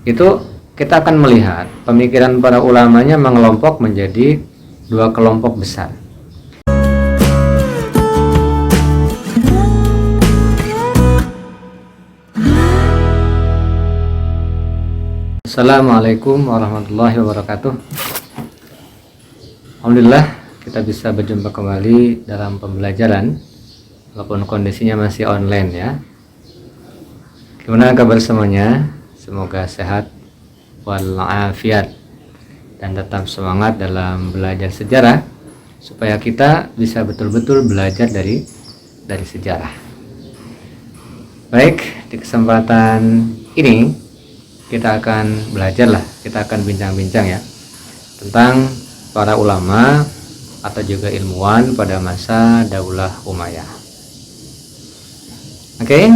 itu kita akan melihat pemikiran para ulamanya mengelompok menjadi dua kelompok besar. Assalamualaikum warahmatullahi wabarakatuh. Alhamdulillah kita bisa berjumpa kembali dalam pembelajaran walaupun kondisinya masih online ya. Gimana kabar semuanya? Semoga sehat walafiat dan tetap semangat dalam belajar sejarah supaya kita bisa betul-betul belajar dari sejarah. Baik, di kesempatan ini kita akan kita akan bincang-bincang ya tentang para ulama atau juga ilmuwan pada masa Daulah Umayyah. Oke,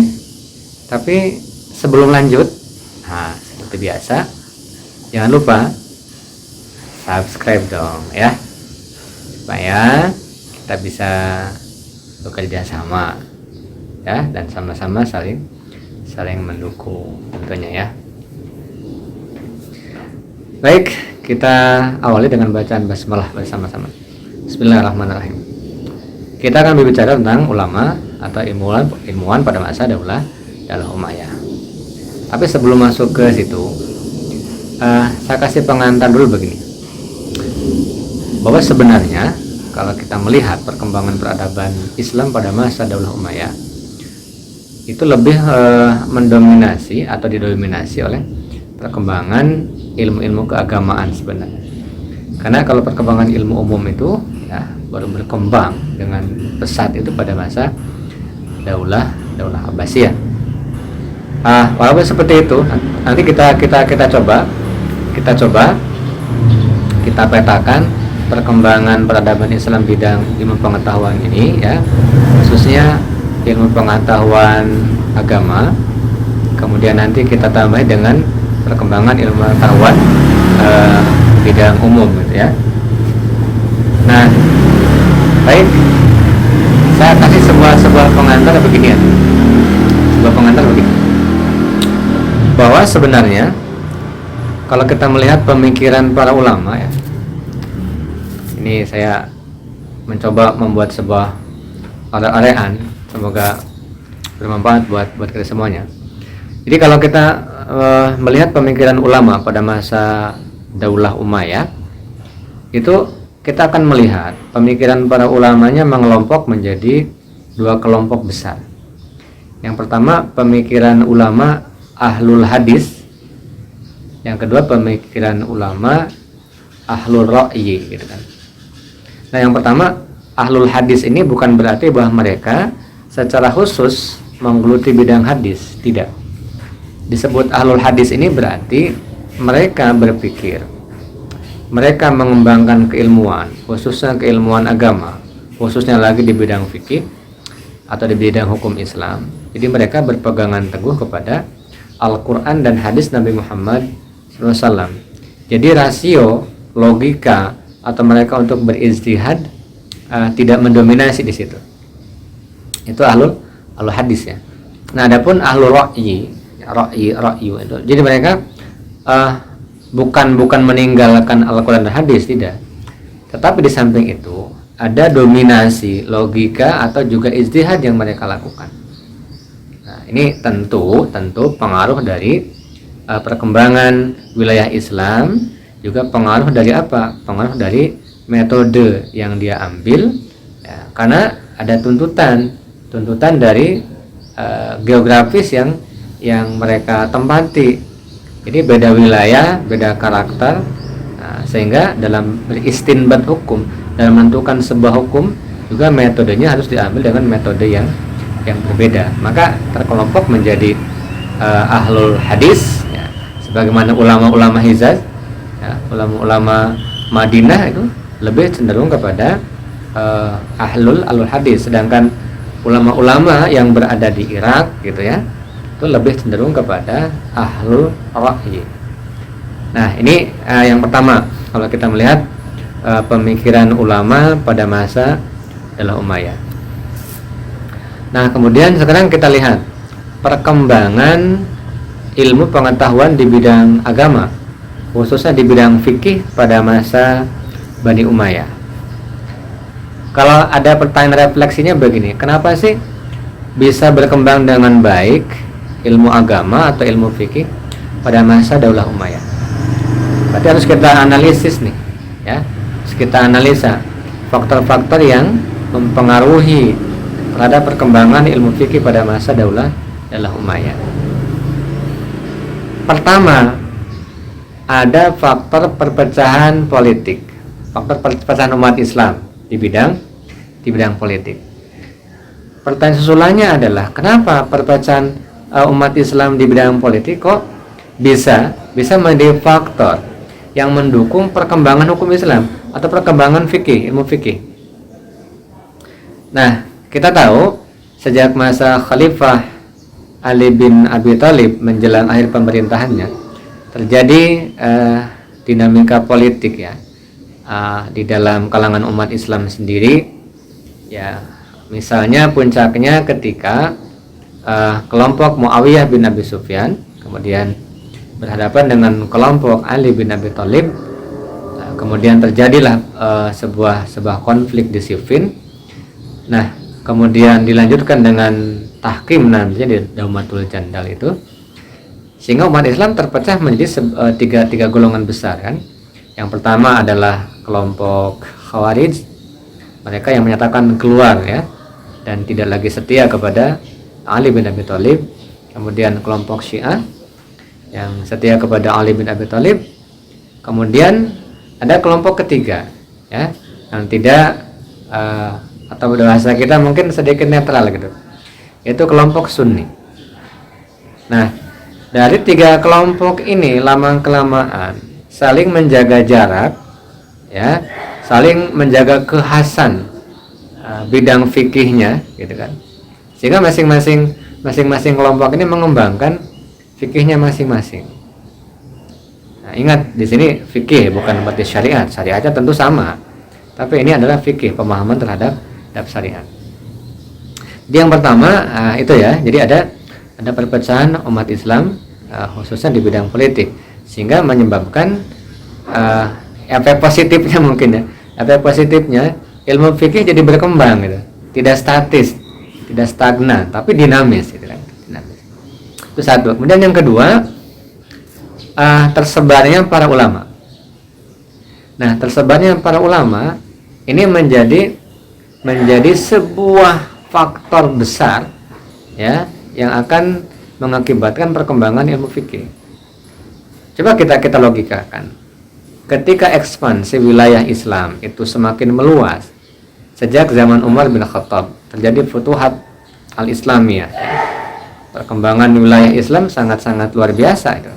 tapi sebelum lanjut, seperti biasa, jangan lupa subscribe dong ya, supaya kita bisa bekerja sama ya dan sama-sama saling mendukung tentunya ya. Baik, kita awali dengan bacaan basmalah bersama-sama. Bismillahirrahmanirrahim. Kita akan berbicara tentang ulama atau ilmuwan pada masa Daulah Umayyah. Tapi sebelum masuk ke situ, saya kasih pengantar dulu begini. Bahwa sebenarnya kalau kita melihat perkembangan peradaban Islam pada masa Daulah Umayyah itu lebih mendominasi atau didominasi oleh perkembangan ilmu-ilmu keagamaan sebenarnya. Karena kalau perkembangan ilmu umum itu ya baru berkembang dengan pesat itu pada masa Daulah Abbasiyah. Walaupun seperti itu, nanti kita coba kita petakan perkembangan peradaban Islam bidang ilmu pengetahuan ini ya, khususnya ilmu pengetahuan agama. Kemudian nanti kita tambah dengan perkembangan ilmu pengetahuan bidang umum gitu ya. Nah, baik, saya kasih sebuah pengantar begini ya. Sebuah pengantar begini. Bahwa sebenarnya kalau kita melihat pemikiran para ulama ya. Ini saya mencoba membuat sebuah arean, semoga bermanfaat buat kita semuanya. Jadi kalau kita melihat pemikiran ulama pada masa Daulah Umayyah, itu kita akan melihat pemikiran para ulamanya mengelompok menjadi dua kelompok besar. Yang pertama pemikiran ulama Ahlul Hadis, yang kedua pemikiran ulama Ahlul Ra'yi gitu kan. Nah, yang pertama Ahlul Hadis ini bukan berarti bahwa mereka secara khusus menggeluti bidang hadis, tidak. Disebut Ahlul Hadis ini berarti mereka berpikir, mereka mengembangkan keilmuan, khususnya keilmuan agama, khususnya lagi di bidang fikih atau di bidang hukum Islam. Jadi mereka berpegangan teguh kepada Al-Quran dan hadis Nabi Muhammad SAW. Jadi rasio logika atau mereka untuk berijtihad tidak mendominasi di situ. Itu Ahlul Hadis ya. Nah, adapun Ahlul Ra'yi itu. Jadi mereka bukan meninggalkan Al-Quran dan hadis, tidak. Tetapi di samping itu ada dominasi logika atau juga ijtihad yang mereka lakukan. Nah, ini tentu pengaruh dari perkembangan wilayah Islam, juga pengaruh dari apa? Pengaruh dari metode yang dia ambil ya, karena ada tuntutan dari geografis yang mereka tempati. Jadi beda wilayah, beda karakter, sehingga dalam beristinbat hukum, dalam menentukan sebuah hukum juga metodenya harus diambil dengan metode yang berbeda. Maka terkelompok menjadi Ahlul Hadis ya, sebagaimana ulama-ulama Hijaz ya, ulama-ulama Madinah itu lebih cenderung kepada Ahlul Hadis, sedangkan ulama-ulama yang berada di Irak gitu ya, itu lebih cenderung kepada Ahlul Ra'yi. Nah, ini yang pertama kalau kita melihat pemikiran ulama pada masa Daulah Umayyah. Nah, kemudian sekarang kita lihat perkembangan ilmu pengetahuan di bidang agama, khususnya di bidang fikih pada masa Bani Umayyah. Kalau ada pertanyaan refleksinya begini, kenapa sih bisa berkembang dengan baik ilmu agama atau ilmu fikih pada masa Daulah Umayyah? Berarti harus kita analisis nih, ya. Harus kita analisa faktor-faktor yang mempengaruhi terhadap perkembangan ilmu fikih pada masa Daulah Umayyah. Pertama, ada faktor perpecahan politik, faktor perpecahan umat Islam di bidang politik. Pertanyaan susulannya adalah, kenapa perpecahan umat Islam di bidang politik kok bisa menjadi faktor yang mendukung perkembangan hukum Islam atau perkembangan fikih, ilmu fikih? Nah, kita tahu sejak masa Khalifah Ali bin Abi Thalib menjelang akhir pemerintahannya terjadi dinamika politik, ya, di dalam kalangan umat Islam sendiri, ya. Misalnya puncaknya ketika kelompok Muawiyah bin Abi Sufyan kemudian berhadapan dengan kelompok Ali bin Abi Thalib. Kemudian terjadilah sebuah konflik di Siffin. Nah, kemudian dilanjutkan dengan tahkim nantinya di Daumatul Jandal itu, sehingga umat Islam terpecah menjadi tiga golongan besar, kan. Yang pertama adalah kelompok Khawarij, mereka yang menyatakan keluar, ya, dan tidak lagi setia kepada Ali bin Abi Thalib. Kemudian kelompok Syiah yang setia kepada Ali bin Abi Thalib. Kemudian ada kelompok ketiga, ya, yang tidak atau bahasa kita mungkin sedikit netral gitu, yaitu kelompok Sunni. Nah, dari tiga kelompok ini lama-kelamaan saling menjaga jarak, ya, saling menjaga kekhasan bidang fikihnya, gitu kan, sehingga masing-masing kelompok ini mengembangkan fikihnya masing-masing. Nah, ingat di sini fikih bukan berarti syariat. Syariatnya tentu sama, tapi ini adalah fikih, pemahaman terhadap syariat. Yang pertama itu, ya, jadi ada perpecahan umat Islam khususnya di bidang politik, sehingga menyebabkan efek positifnya mungkin, ya, efek positifnya ilmu fikih jadi berkembang gitu, tidak statis, tidak stagnan, tapi dinamis gitu kan, dinamis. Itu satu. Kemudian yang kedua, tersebarnya para ulama. Nah, tersebarnya para ulama ini menjadi sebuah faktor besar, ya, yang akan mengakibatkan perkembangan ilmu fikih. Coba kita logikakan. Ketika ekspansi wilayah Islam itu semakin meluas sejak zaman Umar bin Khattab, terjadi Futuhat al-Islamiyah, perkembangan wilayah Islam sangat-sangat luar biasa itu.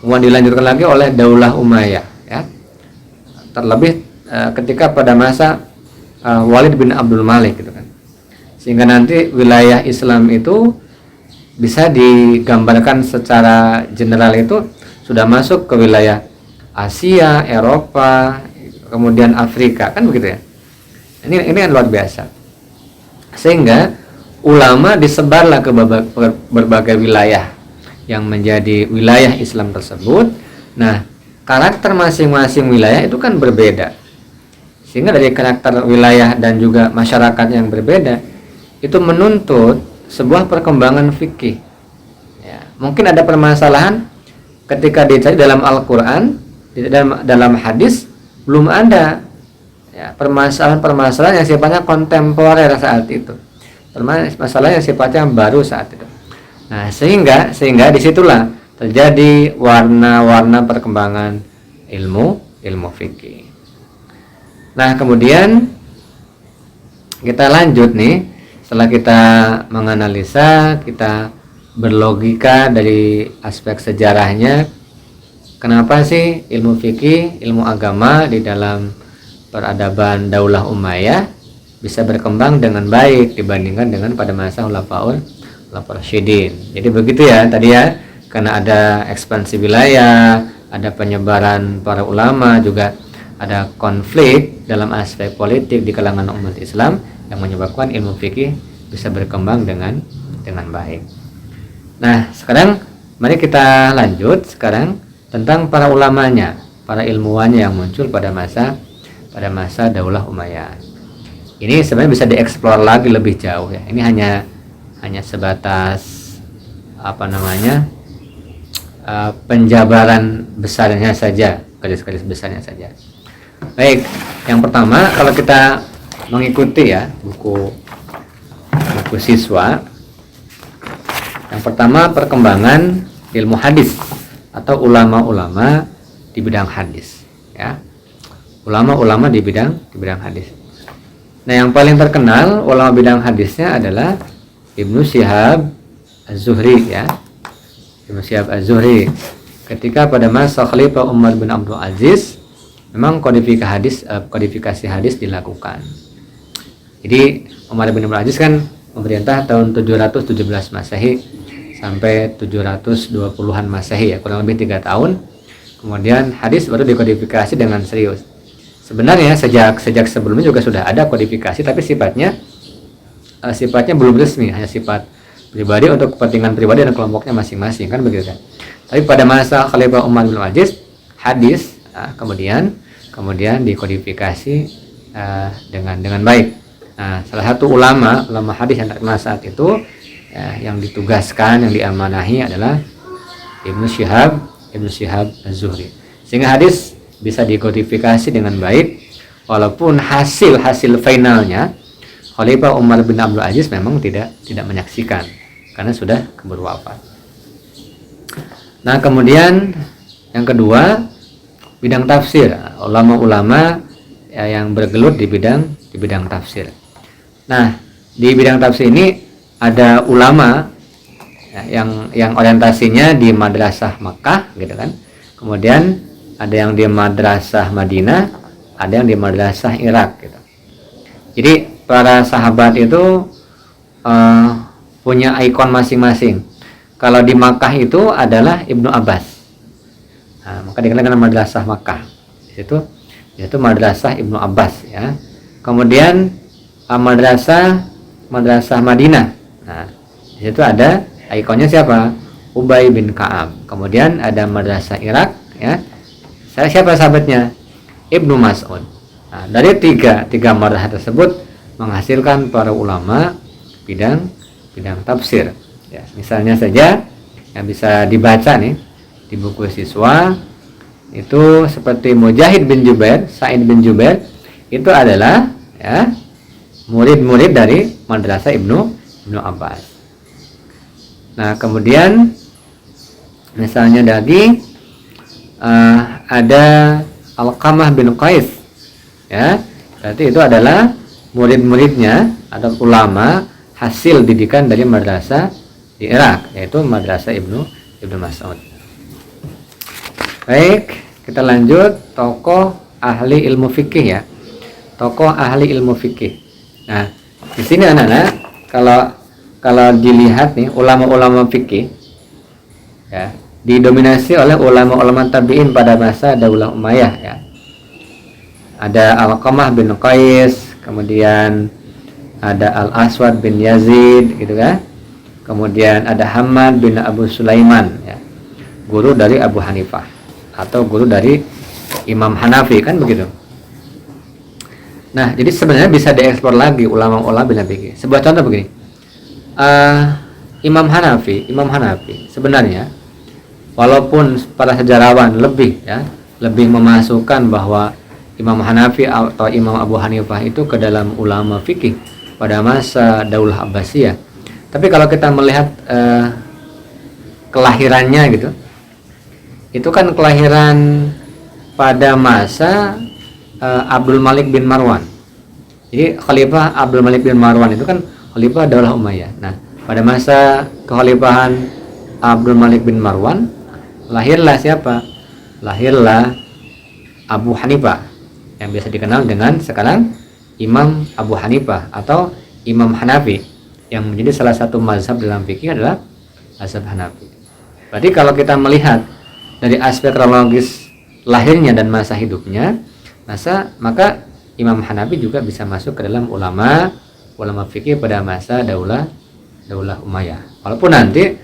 Kemudian dilanjutkan lagi oleh Daulah Umayyah, ya. Terlebih ketika pada masa Walid bin Abdul Malik gitu kan. Sehingga nanti wilayah Islam itu bisa digambarkan secara general itu sudah masuk ke wilayah Asia, Eropa, kemudian Afrika, kan begitu, ya. Ini yang luar biasa. Sehingga ulama disebarlah ke berbagai wilayah yang menjadi wilayah Islam tersebut. Nah, karakter masing-masing wilayah itu kan berbeda. Sehingga dari karakter wilayah dan juga masyarakat yang berbeda itu menuntut sebuah perkembangan fikih. Ya, mungkin ada permasalahan ketika dicari dalam Al-Qur'an, dalam hadis belum ada, ya, permasalahan yang sifatnya kontemporer saat itu, permasalahan yang sifatnya baru saat itu. Nah, sehingga disitulah terjadi warna-warna perkembangan ilmu fikih. Nah, kemudian kita lanjut nih, setelah kita menganalisa, kita berlogika dari aspek sejarahnya, kenapa sih ilmu fikih, ilmu agama di dalam peradaban Daulah Umayyah bisa berkembang dengan baik dibandingkan dengan pada masa Khulafaur Rasyidin. Jadi begitu, ya, tadi, ya, karena ada ekspansi wilayah, ada penyebaran para ulama, juga ada konflik dalam aspek politik di kalangan umat Islam yang menyebabkan ilmu fikih bisa berkembang dengan baik. Nah, sekarang Mari kita lanjut sekarang tentang para ulamanya, para ilmuwannya yang muncul pada masa Daulah Umayyah. Ini sebenarnya bisa dieksplor lagi lebih jauh ya. Ini hanya sebatas penjabaran besarnya saja, garis-garis besarnya saja. Baik, yang pertama kalau kita mengikuti ya buku siswa, yang pertama perkembangan ilmu hadis atau ulama-ulama di bidang hadis ya. Ulama-ulama di bidang hadis. Nah, yang paling terkenal ulama bidang hadisnya adalah Ibnu Syihab Az-Zuhri ya. Ibnu Syihab Az-Zuhri ketika pada masa Khalifah Umar bin Abdul Aziz memang kodifikasi hadis dilakukan. Jadi Umar bin Abdul Aziz kan memerintah tahun 717 Masehi sampai 720-an Masehi ya, kurang lebih 3 tahun. Kemudian hadis baru dikodifikasi dengan serius. Sebenarnya sejak sebelumnya juga sudah ada kodifikasi, tapi sifatnya belum resmi, hanya sifat pribadi untuk kepentingan pribadi dan kelompoknya masing-masing, kan begitu kan. Tapi pada masa Khalifah Umar bin Aziz, hadis kemudian dikodifikasi dengan baik. Nah, salah satu ulama hadis yang terkenal saat itu yang ditugaskan, yang diamanahi adalah Ibnu Syihab Az-Zuhri. Sehingga hadis bisa dikodifikasi dengan baik, walaupun hasil finalnya Khalifah Umar bin Abdul Aziz memang tidak menyaksikan karena sudah keburu wafat. Nah, kemudian yang kedua, bidang tafsir, ulama-ulama yang bergelut di bidang tafsir. Nah, di bidang tafsir ini ada ulama yang orientasinya di madrasah Makkah gitu kan. Kemudian ada yang di madrasah Madinah, ada yang di madrasah Irak gitu. Jadi para sahabat itu punya ikon masing-masing. Kalau di Makkah itu adalah Ibnu Abbas. Nah, maka dikenal dengan madrasah Makkah. Itu madrasah Ibnu Abbas ya. Kemudian madrasah Madinah. Nah, di situ ada ikonnya siapa? Ubay bin Ka'ab. Kemudian ada madrasah Irak ya. Siapa sahabatnya? Ibnu Mas'ud. Nah, dari tiga madrasah tersebut menghasilkan para ulama bidang tafsir. Ya, misalnya saja yang bisa dibaca nih di buku siswa itu seperti Mujahid bin Jubair, Sa'id bin Jubair itu adalah ya murid-murid dari madrasah Ibnu Abbas. Nah, kemudian misalnya lagi ada Alqamah bin Qais ya, berarti itu adalah murid-muridnya atau ulama hasil didikan dari madrasah di Irak, yaitu madrasah Ibnu Mas'ud. Baik, kita lanjut tokoh ahli ilmu fikih ya. Tokoh ahli ilmu fikih. Nah, di sini anak-anak kalau dilihat nih ulama-ulama fikih ya, didominasi oleh ulama-ulama tabi'in pada masa Daulah Umayyah ya. Ada Alqamah bin Qais, kemudian ada Al-Aswad bin Yazid gitu kan. Kemudian ada Hamad bin Abu Sulaiman ya. Guru dari Abu Hanifah atau guru dari Imam Hanafi kan begitu. Nah, jadi sebenarnya bisa diekspor lagi ulama-ulama bidang fikih. Sebuah contoh begini. Imam Hanafi sebenarnya walaupun para sejarawan lebih memasukkan bahwa Imam Hanafi atau Imam Abu Hanifah itu ke dalam ulama fikih pada masa Daulah Abbasiyah. Tapi kalau kita melihat kelahirannya gitu, itu kan kelahiran pada masa Abdul Malik bin Marwan. Jadi Khalifah Abdul Malik bin Marwan itu kan Khalifah Daulah Umayyah. Nah, pada masa kekhalifahan Abdul Malik bin Marwan lahirlah siapa? Lahirlah Abu Hanifah yang biasa dikenal dengan sekarang Imam Abu Hanifah atau Imam Hanafi, yang menjadi salah satu mazhab dalam fikih adalah mazhab Hanafi. Berarti kalau kita melihat dari aspek kronologis lahirnya dan masa hidupnya, maka Imam Hanafi juga bisa masuk ke dalam ulama fikih pada masa Daulah Umayyah. Walaupun nanti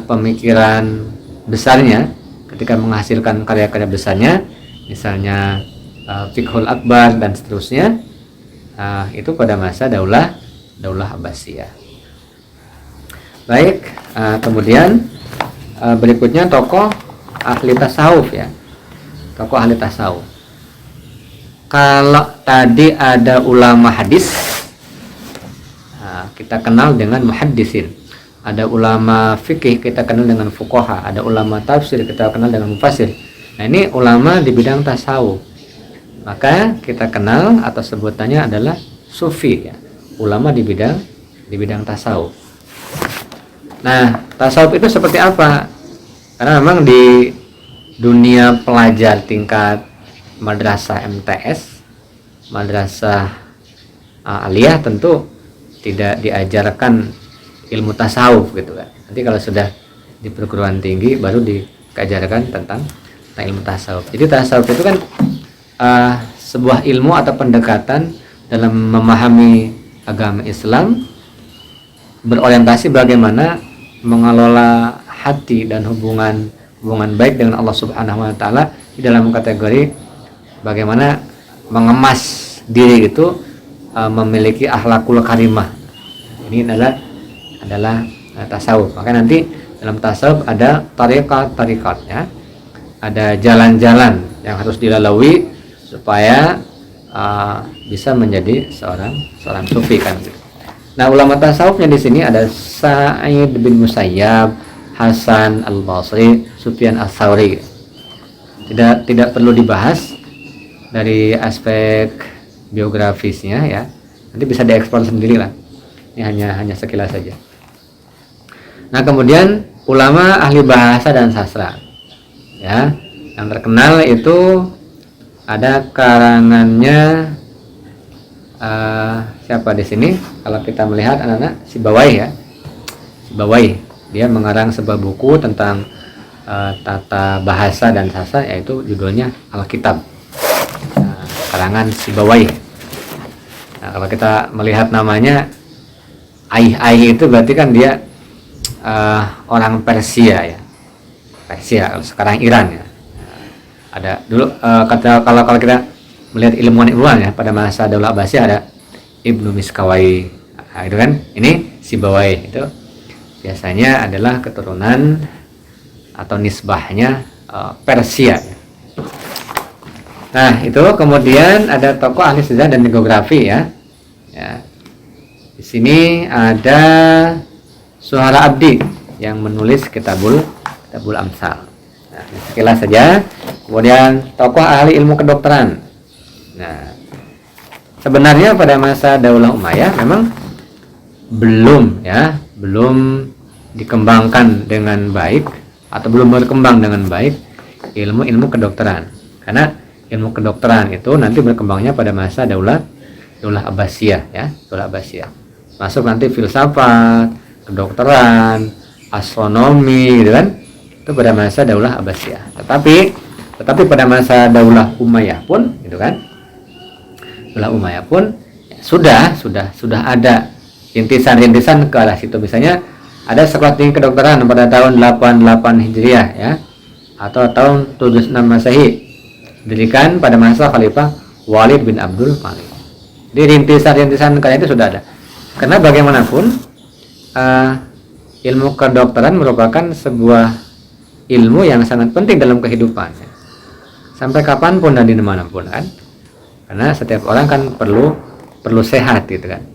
pemikiran besarnya ketika menghasilkan karya-karya besarnya, misalnya Fiqhul Akbar dan seterusnya, itu pada masa Daulah Abbasiyah. Baik, kemudian berikutnya tokoh ahli tasawuf ya. Tokoh ahli tasawuf. Kalau tadi ada ulama hadis, kita kenal dengan muhaddisin. Ada ulama fikih, kita kenal dengan fuqaha. Ada ulama tafsir, kita kenal dengan mufassir. Nah, ini ulama di bidang tasawuf. Maka kita kenal atau sebutannya adalah sufi ya. Ulama di bidang tasawuf. Nah, tasawuf itu seperti apa? Karena memang di dunia pelajar tingkat madrasah MTS, madrasah aliyah tentu tidak diajarkan ilmu tasawuf gitu kan. Nanti kalau sudah di perguruan tinggi baru diajarkan tentang ilmu tasawuf. Jadi tasawuf itu kan sebuah ilmu atau pendekatan dalam memahami agama Islam, berorientasi bagaimana mengelola hati dan hubungan baik dengan Allah Subhanahu wa taala di dalam kategori bagaimana mengemas diri itu memiliki akhlakul karimah. Ini adalah tasawuf. Maka nanti dalam tasawuf ada tariqat ya. Ada jalan-jalan yang harus dilalui supaya bisa menjadi seorang sufi kan. Nah, ulama tasawufnya di sini ada Sa'id bin Musayyab, Hasan Al-Basri, Sufyan Ats-Tsauri. Tidak perlu dibahas dari aspek biografisnya ya. Nanti bisa dieksplor sendiri lah. Ini hanya sekilas saja. Nah, kemudian ulama ahli bahasa dan sastra. Ya, yang terkenal itu ada karangannya siapa di sini? Kalau kita melihat anak-anak Sibawayh ya. Sibawayh, dia mengarang sebuah buku tentang tata bahasa dan sastra, yaitu judulnya Alkitab. Karangan Sibawayh. Nah, kalau kita melihat namanya Aih itu berarti kan dia orang Persia ya. Persia, sekarang Iran ya. Ada dulu kalau kita melihat ilmuwan ya pada masa Daulah Abbasiyah ada Ibnu Miskawai. Nah, itu kan ini Sibawayh itu biasanya adalah keturunan atau nisbahnya Persia. Nah, itu kemudian ada tokoh ahli sejarah dan geografi ya. Di sini ada Suhara Abdi yang menulis Kitabul Amsal. Nah, sekilas saja. Kemudian tokoh ahli ilmu kedokteran. Nah, sebenarnya pada masa Daulah Umayyah memang belum dikembangkan dengan baik atau belum berkembang dengan baik ilmu kedokteran. Karena ilmu kedokteran itu nanti berkembangnya pada masa Daulah Abbasiyah ya, Daulah Abbasiyah. Masuk nanti filsafat, kedokteran, astronomi gitu kan. Itu pada masa Daulah Abbasiyah. Tetapi pada masa Daulah Umayyah pun gitu kan. Daulah Umayyah pun ya, sudah ada rintisan-rintisan ke arah situ. Misalnya ada sekolah tinggi kedokteran pada tahun 88 Hijriah ya, atau tahun 76 Masehi, didirikan pada masa Khalifah Walid bin Abdul Malik. Jadi rintisan-rintisan kayak itu sudah ada. Karena bagaimanapun ilmu kedokteran merupakan sebuah ilmu yang sangat penting dalam kehidupan ya. Sampai kapanpun dan dimanapun kan. Karena setiap orang kan perlu sehat gitu kan.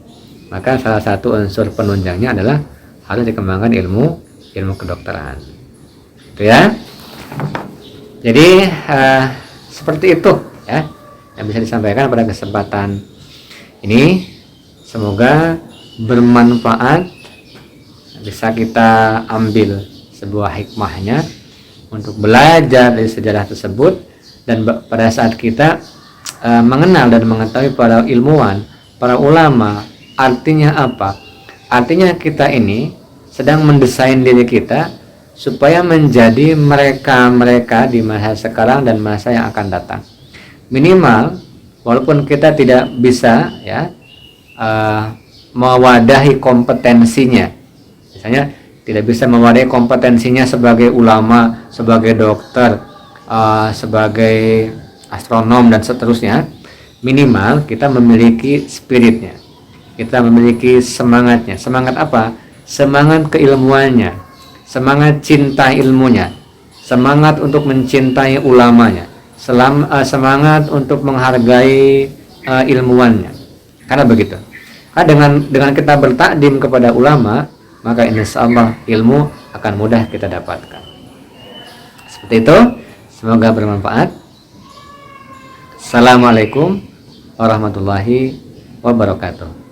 Maka salah satu unsur penunjangnya adalah harus dikembangkan ilmu kedokteran. Itu ya. Jadi seperti itu ya yang bisa disampaikan pada kesempatan ini. Semoga bermanfaat, bisa kita ambil sebuah hikmahnya untuk belajar dari sejarah tersebut, dan pada saat kita mengenal dan mengetahui para ilmuwan, para ulama, artinya apa? Artinya kita ini sedang mendesain diri kita supaya menjadi mereka di masa sekarang dan masa yang akan datang. Minimal walaupun kita tidak bisa ya mewadahi kompetensinya. Misalnya tidak bisa mewadai kompetensinya sebagai ulama, sebagai dokter, sebagai astronom dan seterusnya. Minimal kita memiliki spiritnya, kita memiliki semangatnya. Semangat apa? Semangat keilmuannya, semangat cinta ilmunya, semangat untuk mencintai ulamanya, semangat untuk menghargai ilmuannya. Karena begitu, dengan kita bertakdim kepada ulama, maka insyaallah ilmu akan mudah kita dapatkan. Seperti itu, semoga bermanfaat. Assalamualaikum warahmatullahi wabarakatuh.